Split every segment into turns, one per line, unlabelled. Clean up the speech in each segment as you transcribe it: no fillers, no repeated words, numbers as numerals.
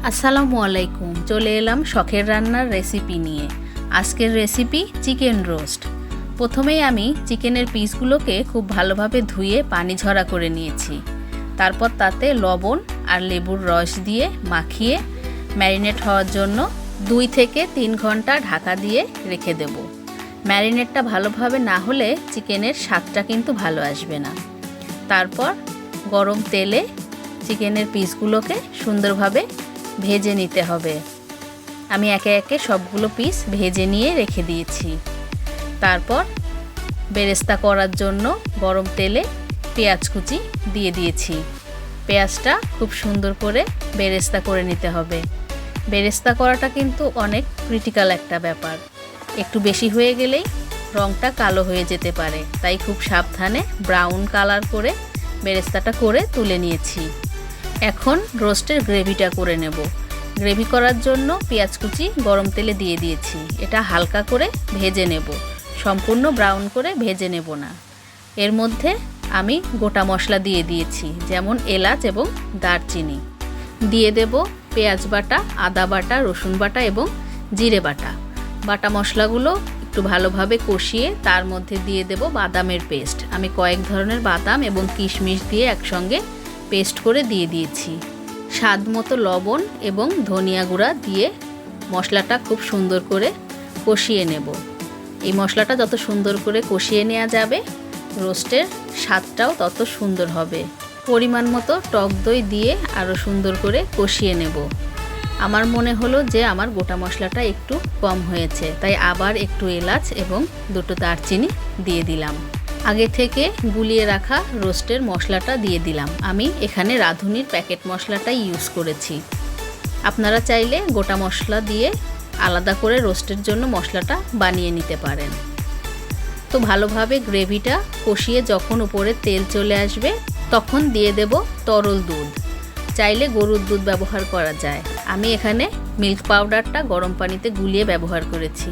আসসালামু আলাইকুম। চলে এলাম শখের রান্নার রেসিপি নিয়ে। আজকের রেসিপি চিকেন রোস্ট। প্রথমেই আমি চিকেনের পিসগুলোকে খুব ভালোভাবে ধুয়ে পানি ঝরা করে নিয়েছি। তারপর তাতে লবণ আর লেবুর রস দিয়ে মাখিয়ে ম্যারিনেট হওয়ার জন্য 2 থেকে 3 ঘন্টা ঢাকা দিয়ে রেখে দেব। ম্যারিনেটটা ভালোভাবে না হলে চিকেনের স্বাদটা কিন্তু ভালো আসবে না। তারপর গরম তেলে চিকেনের পিসগুলোকে সুন্দরভাবে ভেজে নিতে হবে। আমি একে একে সবগুলো পিস ভেজে নিয়ে রেখে দিয়েছি। তারপর বেরেস্তা করার জন্য গরম তেলে পেঁয়াজ কুচি দিয়ে দিয়েছি। পেঁয়াজটা খুব সুন্দর করে বেরেস্তা করে নিতে হবে। বেরেস্তা করাটা কিন্তু অনেক ক্রিটিক্যাল একটা ব্যাপার। একটু বেশি হয়ে গেলেই রঙটা কালো হয়ে যেতে পারে, তাই খুব সাবধানে ব্রাউন কালার করে বেরেস্তাটা করে তুলে নিয়েছি। এখন রোস্টের গ্রেভিটা করে নেব। গ্রেভি করার জন্য পেঁয়াজ কুচি গরম তেলে দিয়ে দিয়েছি। এটা হালকা করে ভেজে নেব, সম্পূর্ণ ব্রাউন করে ভেজে নেব না। এর মধ্যে আমি গোটা মশলা দিয়ে দিয়েছি, যেমন এলাচ এবং দারচিনি। দিয়ে দেব পেঁয়াজ বাটা, আদা বাটা, রসুন বাটা এবং জিরে বাটা। বাটা মশলাগুলো একটু ভালোভাবে কষিয়ে তার মধ্যে দিয়ে দেব বাদামের পেস্ট। আমি কয়েক ধরনের বাদাম এবং কিশমিশ দিয়ে একসঙ্গে পেস্ট করে দিয়ে দিয়েছি। স্বাদ মতো লবণ এবং ধনিয়া গুঁড়া দিয়ে মশলাটা খুব সুন্দর করে কষিয়ে নেব। এই মশলাটা যত সুন্দর করে কষিয়ে নেওয়া যাবে, রোস্টের স্বাদটাও তত সুন্দর হবে। পরিমাণ মতো টক দই দিয়ে আরও সুন্দর করে কষিয়ে নেব। আমার মনে হলো যে আমার গোটা মশলাটা একটু কম হয়েছে, তাই আবার একটু এলাচ এবং 2টো দারচিনি দিয়ে দিলাম। আগে থেকে গুলিয়ে রাখা রোস্টের মশলাটা দিয়ে দিলাম। আমি এখানে রাঁধুনির প্যাকেট মশলাটাই ইউজ করেছি। আপনারা চাইলে গোটা মশলা দিয়ে আলাদা করে রোস্টের জন্য মশলাটা বানিয়ে নিতে পারেন। তো ভালোভাবে গ্রেভিটা কষিয়ে যখন উপরে তেল চলে আসবে, তখন দিয়ে দেব তরল দুধ। চাইলে গরুর দুধ ব্যবহার করা যায়। আমি এখানে মিল্ক পাউডারটা গরম পানিতে গুলিয়ে ব্যবহার করেছি।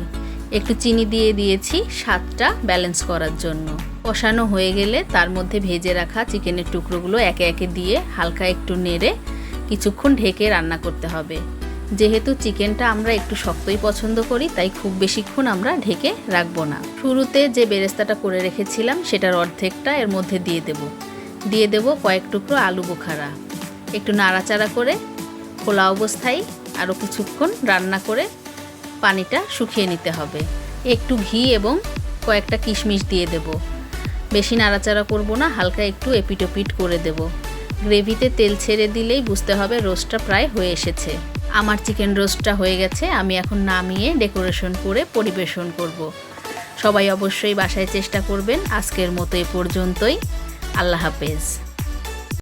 একটু চিনি দিয়ে দিয়েছি স্বাদটা ব্যালেন্স করার জন্য। কষানো হয়ে গেলে তার মধ্যে ভেজে রাখা চিকেনের টুকরোগুলো একে একে দিয়ে হালকা একটু নেড়ে কিছুক্ষণ ঢেকে রান্না করতে হবে। যেহেতু চিকেনটা আমরা একটু শক্তই পছন্দ করি, তাই খুব বেশিক্ষণ আমরা ঢেকে রাখবো না। শুরুতে যে বেরেস্তাটা করে রেখেছিলাম সেটার অর্ধেকটা এর মধ্যে দিয়ে দেব কয়েক টুকরো আলু বোখারা। একটু নাড়াচাড়া করে খোলা অবস্থায় আরও কিছুক্ষণ রান্না করে পানিটা শুকিয়ে নিতে হবে। একটু ঘি এবং কয়েকটা কিশমিশ দিয়ে দেব। বেশি নাড়াচাড়া করব না, হালকা একটু এপিটোপিট করে দেব। গ্রেভিতে তেল ছেড়ে দিলেই বুঝতে হবে রোস্টটা প্রায় হয়ে এসেছে। আমার চিকেন রোস্টটা হয়ে গেছে। আমি এখন নামিয়ে ডেকোরেশন করে পরিবেশন করব। সবাই অবশ্যই বাসায় চেষ্টা করবেন। আজকের মতো এ পর্যন্তই। আল্লাহ হাফেজ।